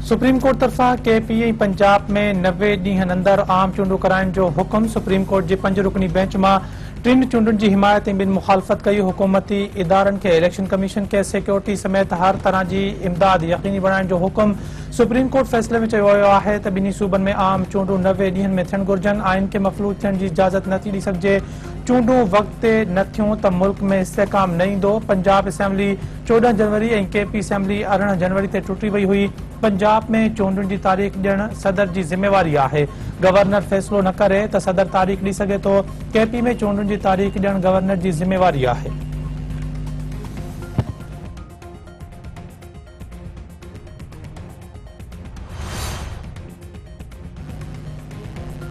Supreme court तरफा KPI Punjab में 90 ॾींहनि अंदर आम चूंडूं कराइण जो हुकुम। सुप्रीम कोर्ट जी 5 रुकनी बेंच मां 3 चूंडुनि जी हिमायत ऐं ॿिनि मुखालफ़त कई। हुकूमती इदारनि खे इलेक्शन कमीशन खे सिक्योरिटी समेत हर तरह जी इमदाद यकीनी बणाइण जो हुकुम। सुप्रीम कोर्ट फैसले में चयो वियो आहे त ॿिन्ही सूबनि में आम चूंडूं 90 ॾींहनि में थियण घुर्जनि। आइन खे मफ़लूज थियण जी इजाज़त नथी ॾेई सघिजे। चूंडूं वक़्त ते न थियूं त मुल्क में इस्तेहकाम न ईंदो। पंजाब असेंबली 14 जनवरी ऐं KP असेंबली 18 जनवरी ते टुटी वई हुई। पंजाब में चूंडुनि जी तारीख़ ॾियण सदर जी ज़िम्मेवारी आहे। गवर्नर फ़ैसिलो न करे त सदर तारीख़ ॾेई सघे थो। KP में चूंडुनि जी तारीख़ ॾियण गवर्नर जी ज़िम्मेवारी आहे।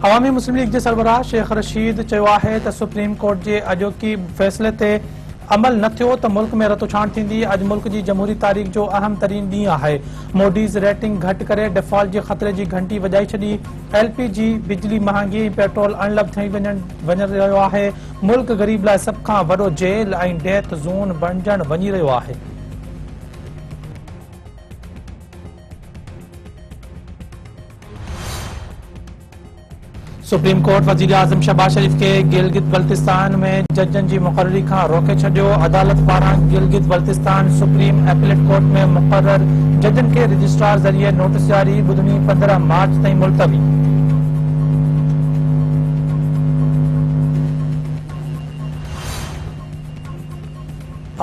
अवामी मुस्लिम लीग जे सरबराह शेख रशीद चयो आहे त सुप्रीम कोर्ट जे अॼोकी फ़ैसिले ते अमल न थियो त मुल्क में रतुछाण थींदी। अॼु मुल्क जी जमहूरी तारीख़ जो अहम तरीन ॾींहुं आहे। मोडीज़ रेटिंग घटि करे डिफॉल्ट जे ख़तरे जी घंटी वॼाई छॾी। LPG बिजली महांगी ऐं पेट्रोल अणलभ थी वञी रहियो आहे। मुल्क ग़रीब लाइ सभ खां वॾो जेल ऐं डेथ ज़ोन बणजण वञी रहियो आहे। सुप्रीम कोर्ट वज़ीर आज़म शहबाज शरीफ के गिलगित बल्तिस्तान में जजनि जी मुक़ररी खां रोके छॾियो। अदालत पारां Gilgit Baltistan supreme appellate court में मुक़रर जजनि खे रजिस्ट्रार ज़रिए नोटिस जारी। ॿुधणी 15 मार्च ताईं मुलतवी।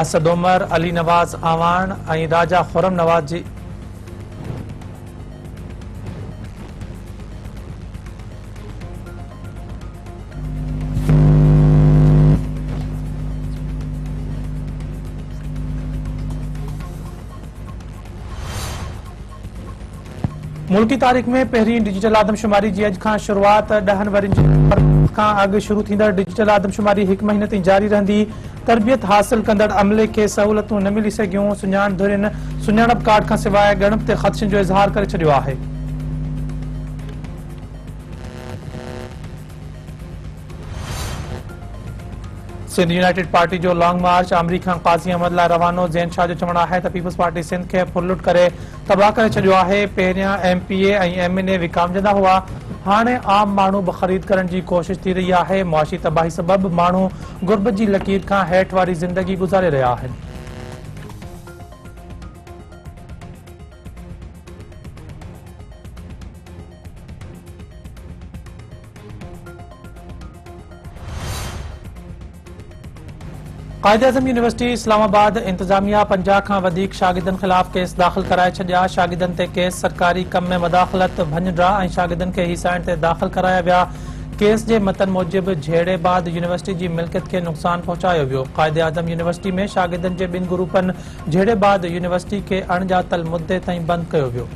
असद उमर, अली नवाज़ आवान ऐं राजा खुरम नवाज़ जी मुल्की तारीख़ में पहिरीं डिजिटल आदमशुमारी जी अॼु खां शुरूआत। 10 वरियनि खां अॻु शुरू थींदड़ डिजिटल आदमशुमारी 1 महीने ताईं जारी रहंदी। तरबियत हासिल कंदड़ अमले खे सहूलतूं न मिली सघियूं। सुञाण धुरियुनि सुञाणप कार्ड खां सवाइ ॻणप ते ख़दशनि जो इज़हार करे छॾियो आहे। सिंध यूनाइटेड पार्टी जो लॉन्ग मार्च आमरी खां काज़ी अहमद लाइ रवानो। ज़ैन शाह जो चवणु आहे त पीपल्स पार्टी सिंध खे फुरलुट करे तबाह करे छॾियो आहे। पहिरियां MPA ऐं MNA विकामजंदा हुआ, हाणे आम माण्हू बि ख़रीद करण जी कोशिश थी रही आहे। मुआशी तबाही सबबि माण्हू गुरबत जी लकीर खां हेठि वारी ज़िंदगी गुज़ारे रहिया आहिनि। कायदे-आज़म यूनिवर्सिटी इस्लामाबाद इंतजामिया 50 खां वधीक शागिर्दनि ख़िलाफ़ केस दाख़िल कराए छॾिया। शागिर्दनि ते केस सरकारी कम में मदाख़लत, भञ-ड्रा ऐं शागिर्दनि खे हिसाइण ते दाख़िल कराया विया। केस जे मतन मूजिबि झेड़े बाद यूनिवर्सिटी जी मिल्कियत खे नुक़सान पहुचायो वियो। कायदे-आज़म यूनिवर्सिटी में शागिर्दनि जे 2 ग्रुपनि झेड़े बाद यूनिवर्सिटी खे अणॼातल मुद्दे ताईं बंदि कयो वियो।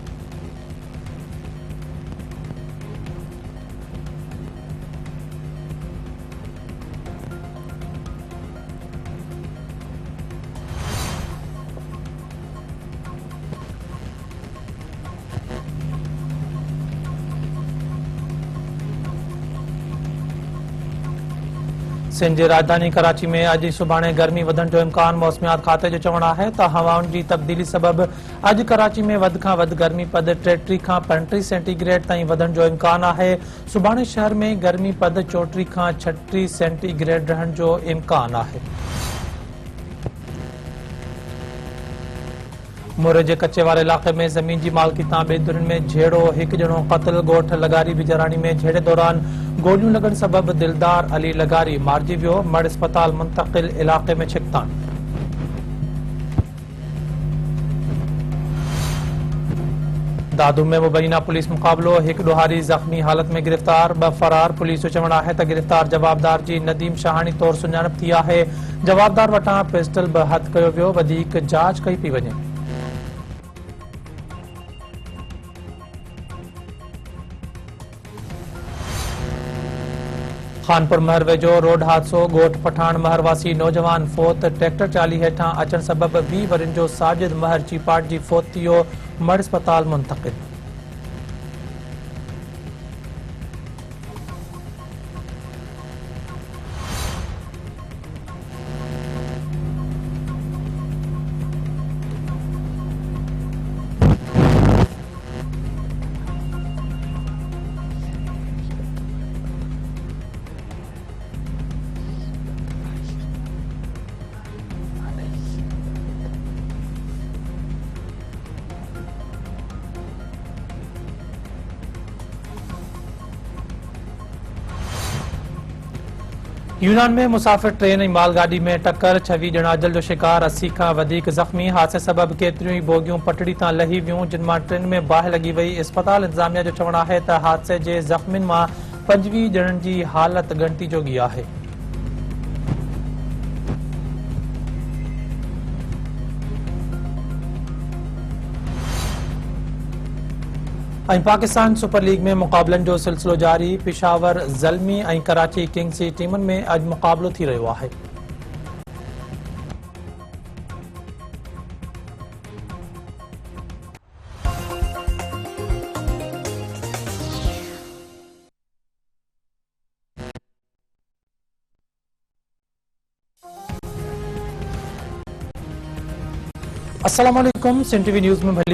सिंध जी राजधानी कराची में अॼु सुभाणे गर्मी वधण जो इम्कान। मौसमियात खाते जो चवणु आहे त हवाउनि जी तब्दीली सबबि अॼु कराची में वधि खां वधि गर्मी पद 33 खां 35 सेंटीग्रेड ताईं वधण जो इम्कान आहे। सुभाणे शहर में गर्मी पद 34 खां 36 सेंटीग्रेड रहण जो इम्कान आहे। मुरे जे कच्चे वारे इलाक़े में ज़मीन जी मालकी तां बेदुरनि में झेड़ो, 1 ॼणो क़त्ल। ॻोठ लगारी बिजरानी में झेड़े दौरान गोलियूं लॻण सबबि दिलदार अली लगारी मारिजी वियो। मड़ अस्पताल मुंतक़िल, इलाक़े में छिकतान। दादू में मुबैना पुलिस मुक़ाबलो, 1 ॾोहारी ज़ख़्मी हालत में गिरफ़्तार, 2 फरार। पुलिस जो चवणु आहे त गिरफ़्तार जवाबदार जी नदीम शाहानी तौरु सुञाणप थी आहे। जवाबदार वटां पिस्टल बि हथ कयो वियो। वधीक जांच कई पई वञे। खानपुर महर वेझो रोड हादसो, ॻोठ पठान महर वासी नौजवान फोत। ट्रैक्टर चाली हेठां अचण सबबि 20 वरियनि जो साजिद महर चीपाट जी फोत थी वियो। मड़ अस्पताल मुंतक़िल। यूनान में मुसाफ़िर ट्रेन ऐं मालगाड़ी में टक्कर 26 ॼणा जल जो शिकार 80 खां वधीक ज़ख़्मी हादसे सबबि केतिरियूं ई बोगियूं पटड़ी तां लही वियूं जिन मां ट्रेन में बाहि लॻी वई। अस्पताल इंतज़ामिया जो चवणु आहे त हादसे जे ज़ख़्मियुनि मां 25 ॼणनि जी हालत ॻणिती जोगी आहे। पाकिस्तान सुपर लीग में मुक़ाबलनि जो सिलसिलो जारी। पिशावर ज़ल्मी ऐं कराची किंग्स जी टीमुनि में अॼु मुक़ाबलो थी रहियो आहे। अस्सलाम वालेकुम, सिंध टीवी न्यूज़ में भली